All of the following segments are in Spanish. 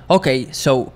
Ok,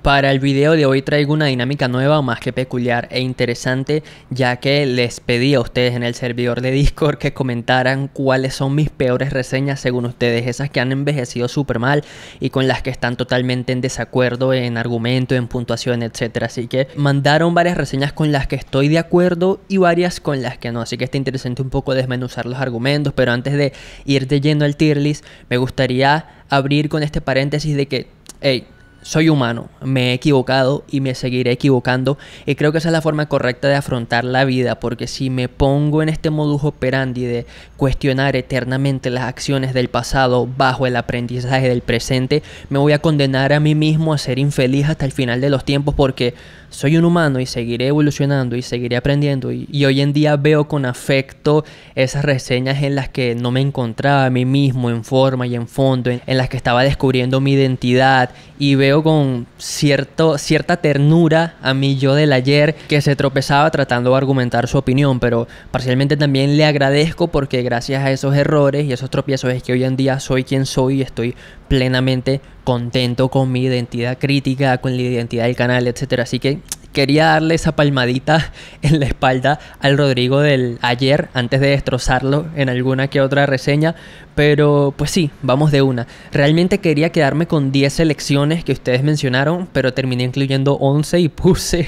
para el video de hoy traigo una dinámica nueva, más que peculiar e interesante, ya que les pedí a ustedes en el servidor de Discord que comentaran cuáles son mis peores reseñas según ustedes, esas que han envejecido súper mal y con las que están totalmente en desacuerdo en argumento, en puntuación, etcétera. Así que mandaron varias reseñas con las que estoy de acuerdo y varias con las que no, así que está interesante un poco desmenuzar los argumentos, pero antes de ir de lleno al tier list, me gustaría abrir con este paréntesis de que, hey, soy humano, me he equivocado y me seguiré equivocando, y creo que esa es la forma correcta de afrontar la vida, porque si me pongo en este modus operandi de cuestionar eternamente las acciones del pasado bajo el aprendizaje del presente, me voy a condenar a mí mismo a ser infeliz hasta el final de los tiempos, porque soy un humano y seguiré evolucionando y seguiré aprendiendo, y hoy en día veo con afecto esas reseñas en las que no me encontraba a mí mismo en forma y en fondo, en las que estaba descubriendo mi identidad, y veo con cierta ternura a mi yo del ayer que se tropezaba tratando de argumentar su opinión, pero parcialmente también le agradezco porque gracias a esos errores y esos tropiezos es que hoy en día soy quien soy y estoy plenamente contento con mi identidad crítica, con la identidad del canal, etcétera. Así que quería darle esa palmadita en la espalda al Rodrigo del ayer antes de destrozarlo en alguna que otra reseña, pero pues sí, vamos de una. Realmente quería quedarme con 10 selecciones que ustedes mencionaron, pero terminé incluyendo 11 y puse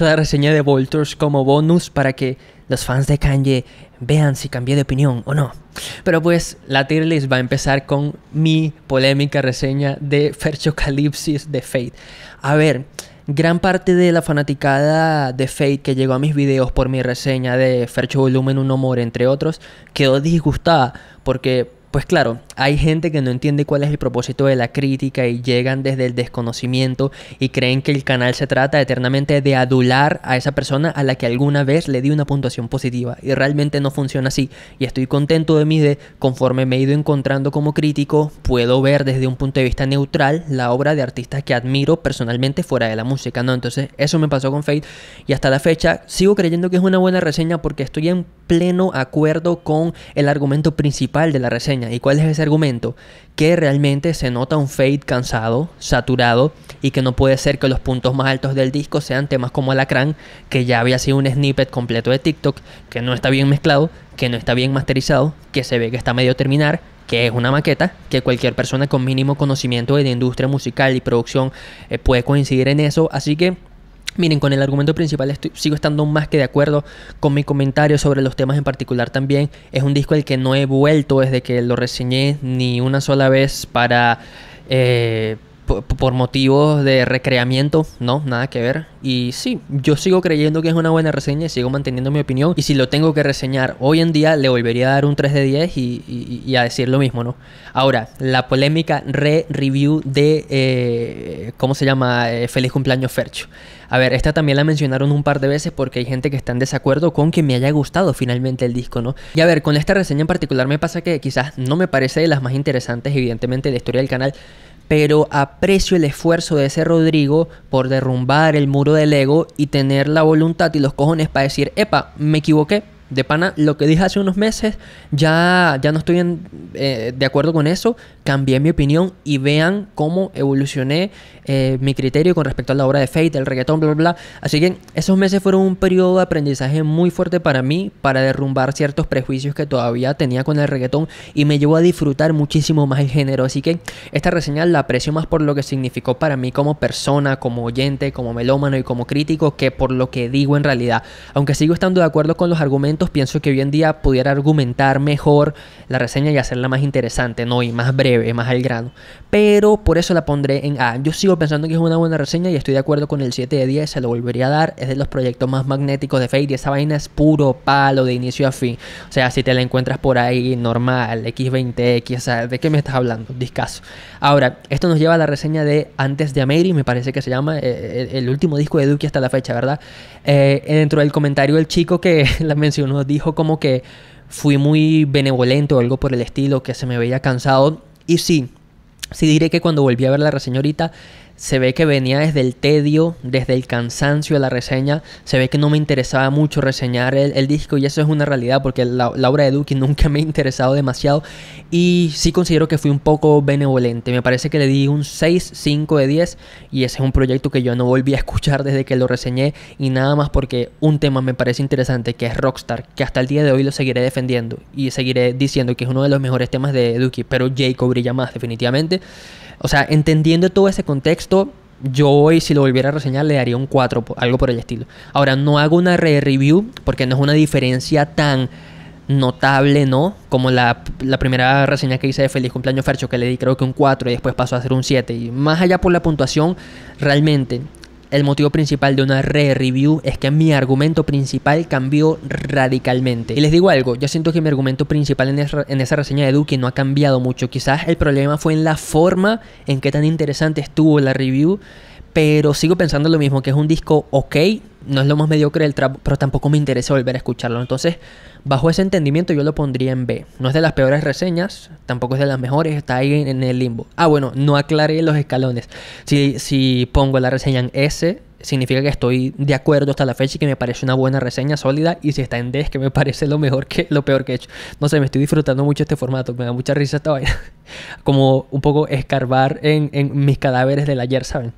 la reseña de Voltors como bonus para que los fans de Kanye vean si cambié de opinión o no. Pero pues la tier list va a empezar con mi polémica reseña de Ferchocalipsis de Fate. A ver, gran parte de la fanaticada de Fate que llegó a mis videos por mi reseña de Fercho Volumen 1 More, entre otros, quedó disgustada porque, pues claro, hay gente que no entiende cuál es el propósito de la crítica y llegan desde el desconocimiento y creen que el canal se trata eternamente de adular a esa persona a la que alguna vez le di una puntuación positiva, y realmente no funciona así, y estoy contento de mí de, conforme me he ido encontrando como crítico, puedo ver desde un punto de vista neutral la obra de artistas que admiro personalmente fuera de la música, ¿no? Entonces eso me pasó con Fate, y hasta la fecha sigo creyendo que es una buena reseña porque estoy en pleno acuerdo con el argumento principal de la reseña. ¿Y cuál es ese argumento? Que realmente se nota un Fate cansado, saturado, y que no puede ser que los puntos más altos del disco sean temas como Alacrán, que ya había sido un snippet completo de TikTok, que no está bien mezclado, que no está bien masterizado, que se ve que está medio terminar, que es una maqueta, que cualquier persona con mínimo conocimiento de la industria musical y producción puede coincidir en eso. Así que miren, con el argumento principal sigo estando más que de acuerdo. Con mi comentario sobre los temas en particular también. Es un disco al que no he vuelto desde que lo reseñé ni una sola vez para por motivos de recreamiento, no, nada que ver. Y sí, yo sigo creyendo que es una buena reseña y sigo manteniendo mi opinión. Y si lo tengo que reseñar hoy en día, le volvería a dar un 3 de 10 y a decir lo mismo, ¿no? Ahora, la polémica review de, ¿cómo se llama? Feliz cumpleaños Fercho. A ver, esta también la mencionaron un par de veces porque hay gente que está en desacuerdo con que me haya gustado finalmente el disco, ¿no? Y a ver, con esta reseña en particular me pasa que quizás no me parece de las más interesantes, evidentemente, de la historia del canal, pero aprecio el esfuerzo de ese Rodrigo por derrumbar el muro del ego y tener la voluntad y los cojones para decir, epa, me equivoqué. De pana, lo que dije hace unos meses, ya no estoy de acuerdo con eso, cambié mi opinión y vean cómo evolucioné mi criterio con respecto a la obra de Fate, el reggaetón, bla, bla, bla. Así que esos meses fueron un periodo de aprendizaje muy fuerte para mí, para derrumbar ciertos prejuicios que todavía tenía con el reggaetón, y me llevó a disfrutar muchísimo más el género. Así que esta reseña la aprecio más por lo que significó para mí como persona, como oyente, como melómano y como crítico, que por lo que digo en realidad. Aunque sigo estando de acuerdo con los argumentos, pienso que hoy en día pudiera argumentar mejor la reseña y hacerla más interesante, ¿no? Y más breve, más al grano. Pero por eso la pondré en A. Yo sigo pensando que es una buena reseña y estoy de acuerdo con el 7 de 10, se lo volvería a dar. Es de los proyectos más magnéticos de Fate y esa vaina es puro palo de inicio a fin. O sea, si te la encuentras por ahí normal, X20X, o sea, ¿de qué me estás hablando? Discaso. Ahora, esto nos lleva a la reseña de Antes de Ameri, me parece que se llama, el último disco de Duki hasta la fecha, ¿verdad? Dentro del comentario el chico que la mencionó dijo como que fui muy benevolente o algo por el estilo, que se me veía cansado. Y sí diré que cuando volví a ver la reseña ahorita, se ve que venía desde el tedio, desde el cansancio de la reseña. Se ve que no me interesaba mucho reseñar el disco, y eso es una realidad porque la obra de Duki nunca me ha interesado demasiado. Y sí considero que fui un poco benevolente. Me parece que le di un 6/5 de 10, y ese es un proyecto que yo no volví a escuchar desde que lo reseñé, y nada más porque un tema me parece interesante, que es Rockstar, que hasta el día de hoy lo seguiré defendiendo y seguiré diciendo que es uno de los mejores temas de Duki, pero Jacob brilla más definitivamente. O sea, entendiendo todo ese contexto, yo hoy, si lo volviera a reseñar, le daría un 4, algo por el estilo. Ahora, no hago una re-review porque no es una diferencia tan notable, ¿no? Como la primera reseña que hice de Feliz Cumpleaños Fercho, que le di creo que un 4 y después pasó a ser un 7. Y más allá por la puntuación, realmente el motivo principal de una re-review es que mi argumento principal cambió radicalmente. Y les digo algo, yo siento que mi argumento principal en esa reseña de Duki no ha cambiado mucho. Quizás el problema fue en la forma en que tan interesante estuvo la review, pero sigo pensando lo mismo, que es un disco ok, no es lo más mediocre del trap, pero tampoco me interesa volver a escucharlo. Entonces, bajo ese entendimiento yo lo pondría en B. No es de las peores reseñas, tampoco es de las mejores, está ahí en el limbo. Ah, bueno, no aclaré los escalones. Si pongo la reseña en S, significa que estoy de acuerdo hasta la fecha y que me parece una buena reseña sólida, y si está en D es que me parece lo peor que he hecho. No sé, me estoy disfrutando mucho este formato, me da mucha risa esta vaina. Como un poco escarbar en mis cadáveres del ayer, ¿saben?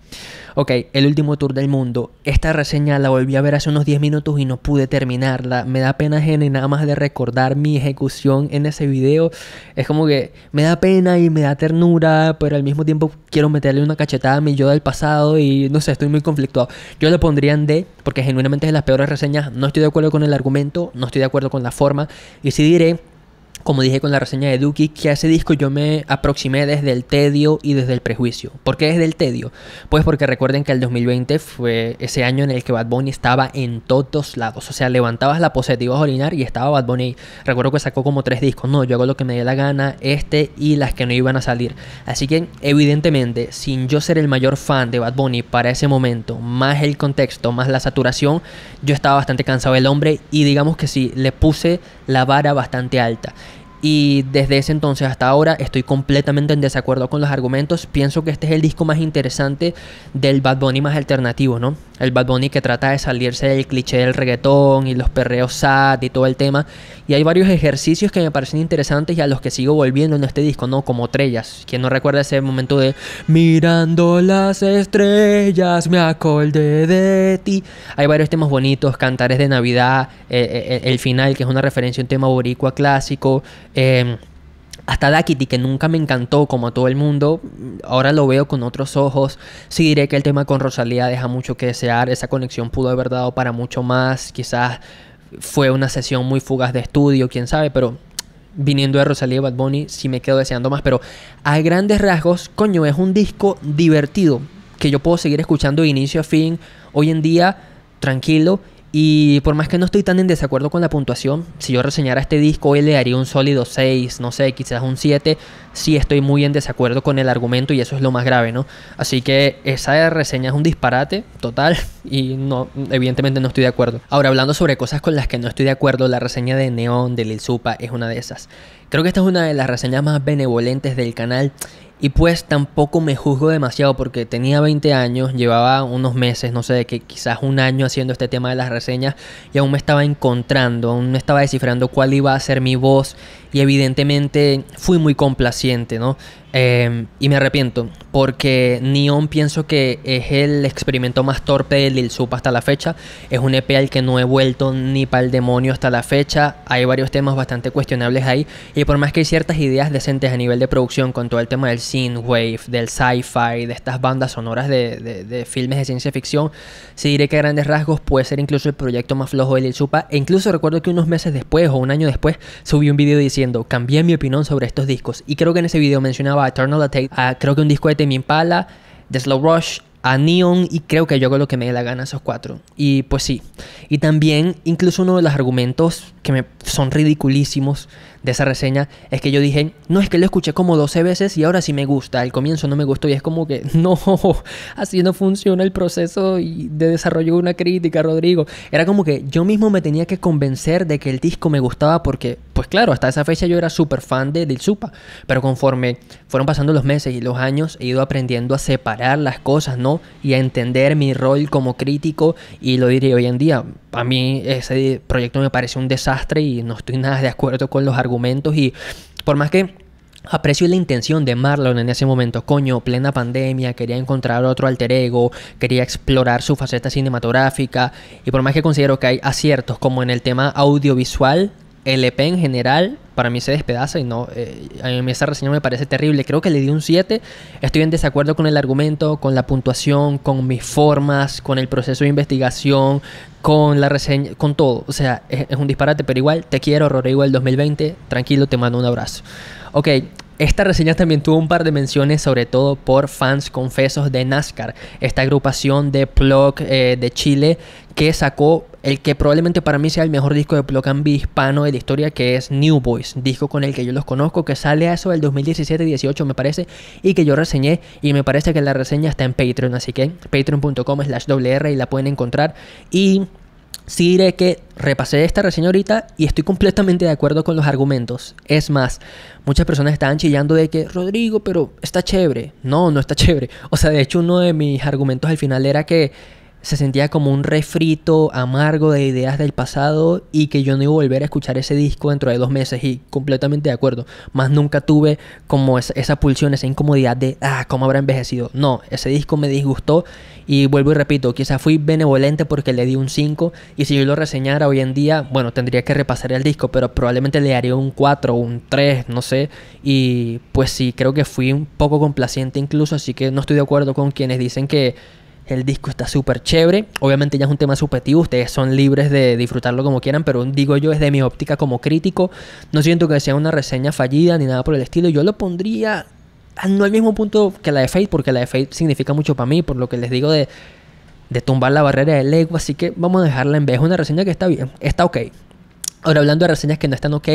Ok, el último tour del mundo. Esta reseña la volví a ver hace unos 10 minutos y no pude terminarla. Me da pena ajena nada más de recordar mi ejecución en ese video. Es como que me da pena y me da ternura, pero al mismo tiempo quiero meterle una cachetada a mi yo del pasado y no sé, estoy muy conflictuado. Yo le pondría en D porque genuinamente es de las peores reseñas. No estoy de acuerdo con el argumento, no estoy de acuerdo con la forma, y sí diré, como dije con la reseña de Duki, que a ese disco yo me aproximé desde el tedio y desde el prejuicio. ¿Por qué desde el tedio? Pues porque recuerden que el 2020 fue ese año en el que Bad Bunny estaba en todos lados. O sea, levantabas la poseta, ibas a orinar y estaba Bad Bunny. Recuerdo que sacó como 3 discos. No, yo hago lo que me dé la gana, y las que no iban a salir. Así que, evidentemente, sin yo ser el mayor fan de Bad Bunny para ese momento, más el contexto, más la saturación, yo estaba bastante cansado del hombre, y digamos que sí, le puse la vara bastante alta. Y desde ese entonces hasta ahora estoy completamente en desacuerdo con los argumentos. Pienso que este es el disco más interesante del Bad Bunny más alternativo, ¿no? El Bad Bunny que trata de salirse del cliché del reggaetón y los perreos sad y todo el tema. Y hay varios ejercicios que me parecen interesantes y a los que sigo volviendo en este disco, ¿no? Como Trellas. ¿Quién no recuerda ese momento de mirando las estrellas me acordé de ti? Hay varios temas bonitos, Cantares de Navidad, el final, que es una referencia a un tema boricua clásico. Hasta Daquiti, que nunca me encantó como a todo el mundo, ahora lo veo con otros ojos. Sí diré que el tema con Rosalía deja mucho que desear. Esa conexión pudo haber dado para mucho más. Quizás fue una sesión muy fugaz de estudio, quién sabe, pero viniendo de Rosalía y Bad Bunny sí me quedo deseando más. Pero a grandes rasgos, coño, es un disco divertido que yo puedo seguir escuchando de inicio a fin hoy en día, tranquilo. Y por más que no estoy tan en desacuerdo con la puntuación, si yo reseñara este disco hoy le daría un sólido 6, no sé, quizás un 7. Sí estoy muy en desacuerdo con el argumento, y eso es lo más grave, ¿no? Así que esa reseña es un disparate total y no, evidentemente no estoy de acuerdo. Ahora, hablando sobre cosas con las que no estoy de acuerdo, la reseña de Neon de Lil Supa es una de esas. Creo que esta es una de las reseñas más benevolentes del canal. Y pues tampoco me juzgo demasiado porque tenía 20 años, llevaba unos meses, no sé, que quizás un año haciendo este tema de las reseñas, y aún me estaba encontrando, aún me estaba descifrando cuál iba a ser mi voz, y evidentemente fui muy complaciente, ¿no? Y me arrepiento porque Neon pienso que es el experimento más torpe de Lil Supa hasta la fecha. Es un EP al que no he vuelto ni pa'l demonio hasta la fecha. Hay varios temas bastante cuestionables ahí, y por más que hay ciertas ideas decentes a nivel de producción con todo el tema del synthwave, del sci-fi, de estas bandas sonoras de filmes de ciencia ficción, sí diré que a grandes rasgos puede ser incluso el proyecto más flojo de Lil Supa. E incluso recuerdo que unos meses después o un año después subí un video diciendo, cambié mi opinión sobre estos discos, y creo que en ese video mencionaba a Eternal Atake, creo que un disco de Tame Impala, de Slow Rush, a Neon, y creo que yo hago lo que me dé la gana, esos 4. Y pues sí. Y también, incluso uno de los argumentos que me son ridiculísimos de esa reseña es que yo dije, no, es que lo escuché como 12 veces y ahora sí me gusta. Al comienzo no me gustó, y es como que no, así no funciona el proceso de desarrollo de una crítica, Rodrigo. Era como que yo mismo me tenía que convencer de que el disco me gustaba porque pues pues claro, hasta esa fecha yo era súper fan de Lil Supa, pero conforme fueron pasando los meses y los años, he ido aprendiendo a separar las cosas, ¿no? Y a entender mi rol como crítico, y lo diré hoy en día. A mí ese proyecto me parece un desastre y no estoy nada de acuerdo con los argumentos, y por más que aprecio la intención de Marlon en ese momento, coño, plena pandemia, quería encontrar otro alter ego, quería explorar su faceta cinematográfica, y por más que considero que hay aciertos como en el tema audiovisual, el EP en general para mí se despedaza y no, a mí esa reseña me parece terrible. Creo que le di un 7. Estoy en desacuerdo con el argumento, con la puntuación, con mis formas, con el proceso de investigación, con la reseña, con todo. O sea, es un disparate, pero igual te quiero, Rodrigo del 2020. Tranquilo, te mando un abrazo. Ok, esta reseña también tuvo un par de menciones, sobre todo por fans confesos de NASCAR, esta agrupación de Plug de Chile, que sacó el que probablemente para mí sea el mejor disco de Plug and Be hispano de la historia, que es New Boys, disco con el que yo los conozco, que sale a eso del 2017-18 me parece, y que yo reseñé, y me parece que la reseña está en Patreon, así que patreon.com/wr y la pueden encontrar. Y sí diré que repasé esta reseña ahorita y estoy completamente de acuerdo con los argumentos. Es más, muchas personas estaban chillando de que, Rodrigo, pero está chévere. No, no está chévere. O sea, de hecho, uno de mis argumentos al final era que se sentía como un refrito amargo de ideas del pasado y que yo no iba a volver a escuchar ese disco dentro de 2 meses, y completamente de acuerdo. Más nunca tuve como esa pulsión, esa incomodidad de, cómo habrá envejecido. No, ese disco me disgustó y vuelvo y repito, quizás fui benevolente porque le di un 5, y si yo lo reseñara hoy en día, bueno, tendría que repasar el disco, pero probablemente le daría un 4, un 3, no sé. Y pues sí, creo que fui un poco complaciente incluso, así que no estoy de acuerdo con quienes dicen que el disco está súper chévere. Obviamente ya es un tema subjetivo, ustedes son libres de disfrutarlo como quieran, pero digo yo desde mi óptica como crítico, no siento que sea una reseña fallida ni nada por el estilo. Yo lo pondría no al mismo punto que la de Fate, porque la de Fate significa mucho para mí, por lo que les digo de tumbar la barrera del ego, así que vamos a dejarla en B. Es una reseña que está bien, está ok. Ahora, hablando de reseñas que no están ok,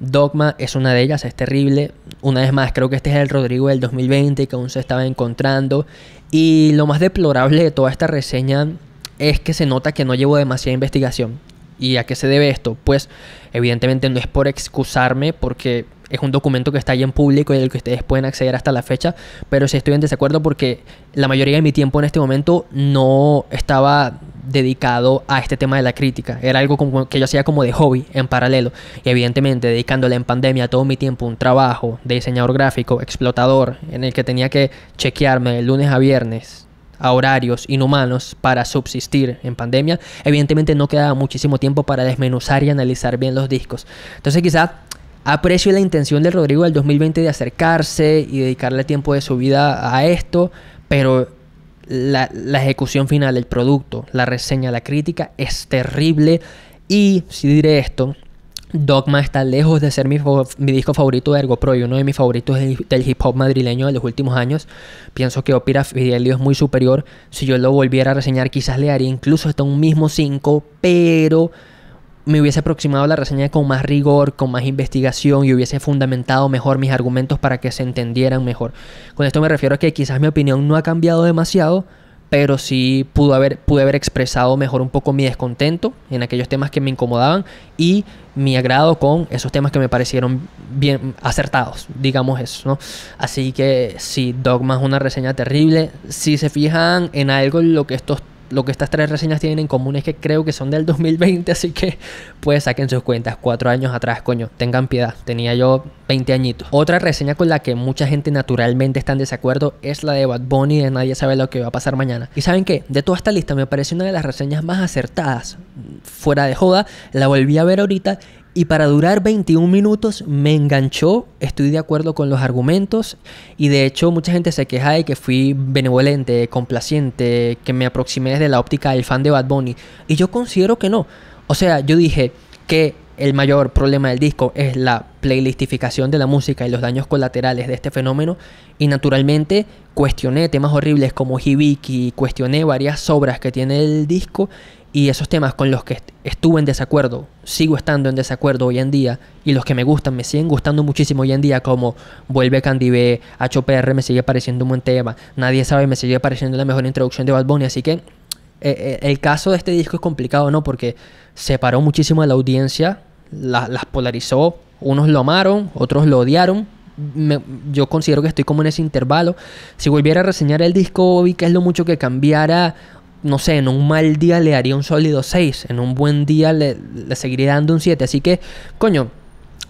Dogma es una de ellas, es terrible. Una vez más, creo que este es el Rodrigo del 2020 que aún se estaba encontrando. Y lo más deplorable de toda esta reseña es que se nota que no llevo demasiada investigación. ¿Y a qué se debe esto? Pues evidentemente no es por excusarme, porque es un documento que está ahí en público y del que ustedes pueden acceder hasta la fecha, pero sí estoy en desacuerdo porque la mayoría de mi tiempo en este momento no estaba dedicado a este tema de la crítica. Era algo como que yo hacía como de hobby en paralelo, y evidentemente dedicándole en pandemia todo mi tiempo a un trabajo de diseñador gráfico explotador en el que tenía que chequearme de lunes a viernes a horarios inhumanos para subsistir en pandemia, evidentemente no quedaba muchísimo tiempo para desmenuzar y analizar bien los discos. Entonces quizá aprecio la intención del Rodrigo del 2020 de acercarse y dedicarle tiempo de su vida a esto, pero la ejecución final, el producto, la reseña, la crítica es terrible. Y si diré esto, Dogma está lejos de ser mi disco favorito de Ergo Pro y uno de mis favoritos del hip hop madrileño de los últimos años. Pienso que Ópera Fidelio es muy superior. Si yo lo volviera a reseñar, quizás le daría incluso hasta un mismo 5, pero me hubiese aproximado a la reseña con más rigor, con más investigación, y hubiese fundamentado mejor mis argumentos para que se entendieran mejor. Con esto me refiero a que quizás mi opinión no ha cambiado demasiado, pero sí pude haber expresado mejor un poco mi descontento en aquellos temas que me incomodaban y mi agrado con esos temas que me parecieron bien acertados, digamos eso, ¿no? Así que sí, Dogma es una reseña terrible. Si se fijan en algo, lo que estas 3 reseñas tienen en común es que creo que son del 2020, así que pues saquen sus cuentas. 4 años atrás, coño, tengan piedad, tenía yo 20 añitos. Otra reseña con la que mucha gente naturalmente está en desacuerdo es la de Bad Bunny, de Nadie sabe lo que va a pasar mañana. Y ¿saben qué? De toda esta lista me parece una de las reseñas más acertadas. Fuera de joda, la volví a ver ahorita y para durar 21 minutos me enganchó. Estoy de acuerdo con los argumentos y de hecho mucha gente se queja de que fui benevolente, complaciente, que me aproximé desde la óptica del fan de Bad Bunny, y yo considero que no. O sea, yo dije que el mayor problema del disco es la playlistificación de la música y los daños colaterales de este fenómeno, y naturalmente cuestioné temas horribles como Hibiki, cuestioné varias obras que tiene el disco, y esos temas con los que estuve en desacuerdo, sigo estando en desacuerdo hoy en día, y los que me gustan me siguen gustando muchísimo hoy en día, como Vuelve Candy B, HPR me sigue pareciendo un buen tema, Nadie sabe me sigue pareciendo la mejor introducción de Bad Bunny. Así que el caso de este disco es complicado, ¿no? Porque separó muchísimo a la audiencia, las polarizó. Unos lo amaron, otros lo odiaron. Yo considero que estoy como en ese intervalo. Si volviera a reseñar el disco y qué es lo mucho que cambiara, no sé, en un mal día le daría un sólido 6. En un buen día le seguiría dando un 7. Así que, coño,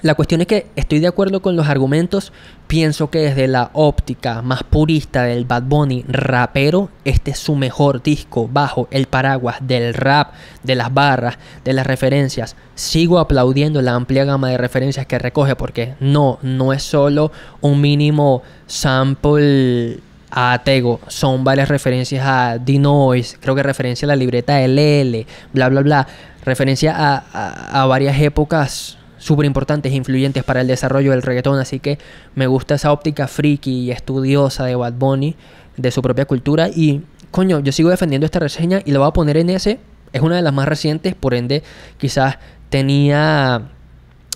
la cuestión es que estoy de acuerdo con los argumentos. Pienso que desde la óptica más purista del Bad Bunny rapero, este es su mejor disco bajo el paraguas del rap, de las barras, de las referencias. Sigo aplaudiendo la amplia gama de referencias que recoge, porque no es solo un mínimo sample a Tego, son varias referencias a D-Noise, creo que referencia a la libreta de LL, bla bla bla, referencia a varias épocas súper importantes e influyentes para el desarrollo del reggaetón. Así que me gusta esa óptica friki y estudiosa de Bad Bunny, de su propia cultura. Y coño, yo sigo defendiendo esta reseña y lo voy a poner en ese. Es una de las más recientes, por ende quizás tenía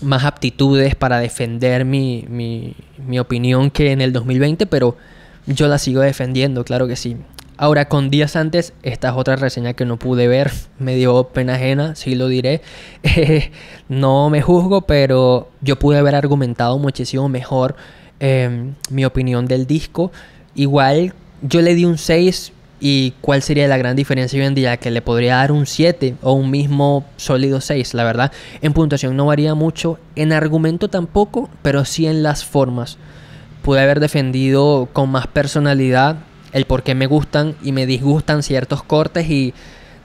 más aptitudes para defender mi opinión que en el 2020, pero yo la sigo defendiendo, claro que sí. Ahora, con días antes, esta es otra reseña que no pude ver. Me dio pena ajena, sí lo diré. No me juzgo, pero yo pude haber argumentado muchísimo mejor mi opinión del disco. Igual, yo le di un 6. ¿Y cuál sería la gran diferencia hoy en día? Que le podría dar un 7 o un mismo sólido 6, la verdad. En puntuación no varía mucho. En argumento tampoco, pero sí en las formas. Pude haber defendido con más personalidad el por qué me gustan y me disgustan ciertos cortes, y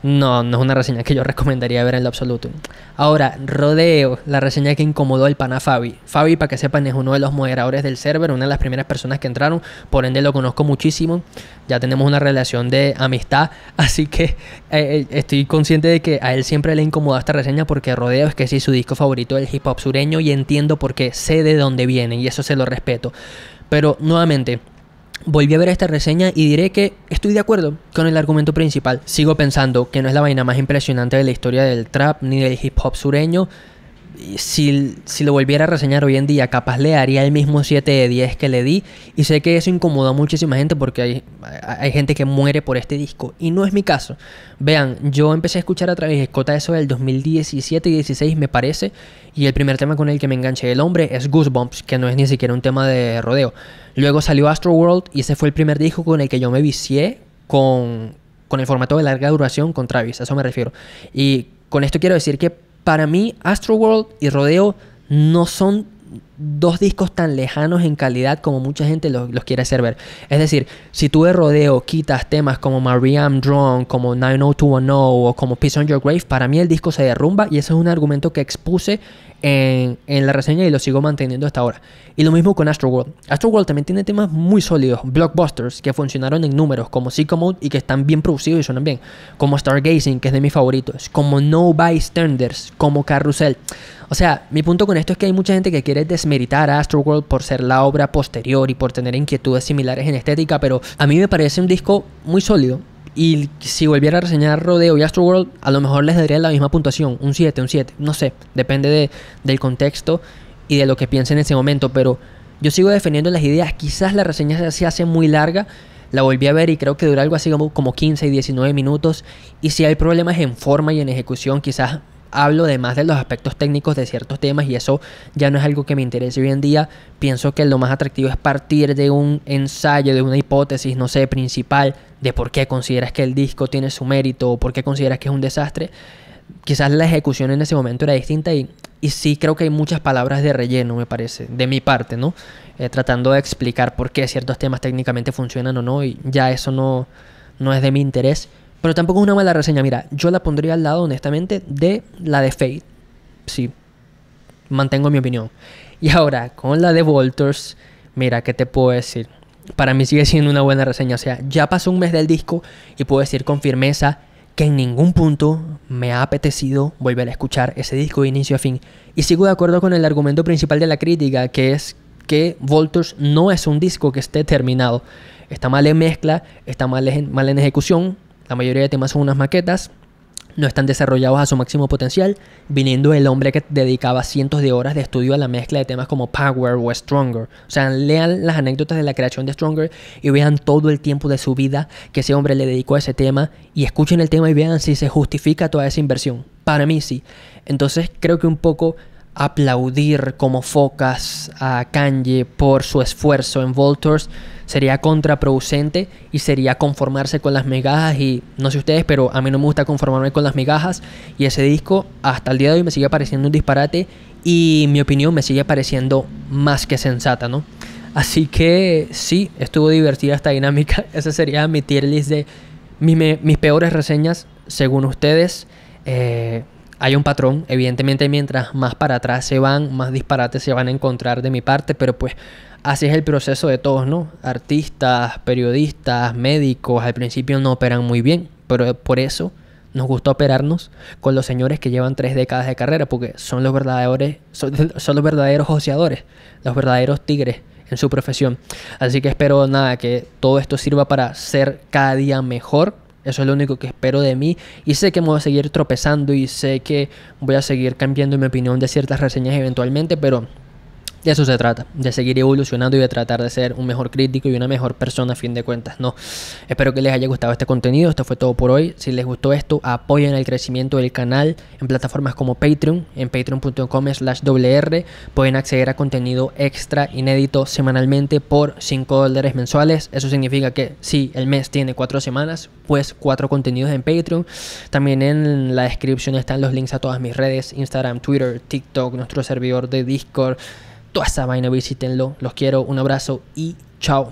no es una reseña que yo recomendaría ver en lo absoluto. Ahora, Rodeo, la reseña que incomodó el pana Fabi. Fabi, para que sepan, es uno de los moderadores del server, una de las primeras personas que entraron, por ende lo conozco muchísimo. Ya tenemos una relación de amistad, así que estoy consciente de que a él siempre le incomoda esta reseña, porque Rodeo es que sí, su disco favorito del hip hop sureño, y entiendo por qué, sé de dónde viene y eso se lo respeto. Pero nuevamente, volví a ver esta reseña y diré que estoy de acuerdo con el argumento principal. Sigo pensando que no es la vaina más impresionante de la historia del trap ni del hip hop sureño. Si lo volviera a reseñar hoy en día, capaz le daría el mismo 7 de 10 que le di. Y sé que eso incomoda a muchísima gente, porque hay gente que muere por este disco, y no es mi caso. Vean, yo empecé a escuchar a Travis Scott eso del 2017 y 16 me parece, y el primer tema con el que me enganché del hombre es Goosebumps, que no es ni siquiera un tema de Rodeo. Luego salió Astroworld y ese fue el primer disco con el que yo me vicié con el formato de larga duración con Travis, a eso me refiero. Y con esto quiero decir que para mí, Astroworld y Rodeo no son dos discos tan lejanos en calidad como mucha gente los quiere hacer ver. Es decir, si tú de Rodeo quitas temas como Maria I'm Drunk, como 90210 o como Peace on Your Grave, para mí el disco se derrumba, y ese es un argumento que expuse en la reseña y lo sigo manteniendo hasta ahora. Y lo mismo con Astroworld. Astroworld también tiene temas muy sólidos, blockbusters, que funcionaron en números, como Sicko Mode, y que están bien producidos y suenan bien, como Stargazing, que es de mis favoritos, como No Bystanders, como Carrusel. O sea, mi punto con esto es que hay mucha gente que quiere desmeritar a Astroworld por ser la obra posterior y por tener inquietudes similares en estética, pero a mí me parece un disco muy sólido. Y si volviera a reseñar Rodeo y Astroworld, a lo mejor les daría la misma puntuación, un 7, no sé, depende del contexto y de lo que piense en ese momento, pero yo sigo defendiendo las ideas. Quizás la reseña se hace muy larga, la volví a ver y creo que dura algo así como 15 y 19 minutos, y si hay problemas en forma y en ejecución, quizás hablo de más de los aspectos técnicos de ciertos temas, y eso ya no es algo que me interese hoy en día. Pienso que lo más atractivo es partir de un ensayo, de una hipótesis, no sé, principal, de por qué consideras que el disco tiene su mérito o por qué consideras que es un desastre. Quizás la ejecución en ese momento era distinta, y sí creo que hay muchas palabras de relleno, me parece, de mi parte, ¿no? Tratando de explicar por qué ciertos temas técnicamente funcionan o no, y ya eso no es de mi interés. Pero tampoco es una mala reseña. Mira, yo la pondría al lado, honestamente, de la de Fate. Sí, mantengo mi opinión. Y ahora, con la de Vultures, mira, ¿qué te puedo decir? Para mí sigue siendo una buena reseña. O sea, ya pasó un mes del disco y puedo decir con firmeza que en ningún punto me ha apetecido volver a escuchar ese disco de inicio a fin. Y sigo de acuerdo con el argumento principal de la crítica, que es que Vultures no es un disco que esté terminado. Está mal en mezcla, está mal en ejecución. La mayoría de temas son unas maquetas, no están desarrollados a su máximo potencial, viniendo del hombre que dedicaba cientos de horas de estudio a la mezcla de temas como Power o Stronger. O sea, lean las anécdotas de la creación de Stronger y vean todo el tiempo de su vida que ese hombre le dedicó a ese tema, y escuchen el tema y vean si se justifica toda esa inversión. Para mí sí. Entonces creo que un poco aplaudir como focas a Kanye por su esfuerzo en Vultures sería contraproducente y sería conformarse con las migajas. Y no sé ustedes, pero a mí no me gusta conformarme con las migajas, y ese disco hasta el día de hoy me sigue pareciendo un disparate y mi opinión me sigue pareciendo más que sensata, ¿no? Así que sí, estuvo divertida esta dinámica. Esa sería mi tier list de mis peores reseñas según ustedes. Hay un patrón, evidentemente mientras más para atrás se van, más disparates se van a encontrar de mi parte, pero pues así es el proceso de todos, ¿no? Artistas, periodistas, médicos, al principio no operan muy bien, pero por eso nos gusta operarnos con los señores que llevan 3 décadas de carrera, porque son los verdaderos joseadores, los verdaderos tigres en su profesión. Así que espero nada que todo esto sirva para ser cada día mejor. Eso es lo único que espero de mí, y sé que me voy a seguir tropezando y sé que voy a seguir cambiando mi opinión de ciertas reseñas eventualmente, pero de eso se trata, de seguir evolucionando y de tratar de ser un mejor crítico y una mejor persona a fin de cuentas, ¿no? Espero que les haya gustado este contenido. Esto fue todo por hoy. Si les gustó esto, apoyen el crecimiento del canal en plataformas como Patreon, en patreon.com/wr. Pueden acceder a contenido extra inédito semanalmente por $5 mensuales. Eso significa que si el mes tiene 4 semanas, pues 4 contenidos en Patreon. También en la descripción están los links a todas mis redes: Instagram, Twitter, TikTok, nuestro servidor de Discord. Toda esa vaina, visítenlo. Los quiero, un abrazo y chao.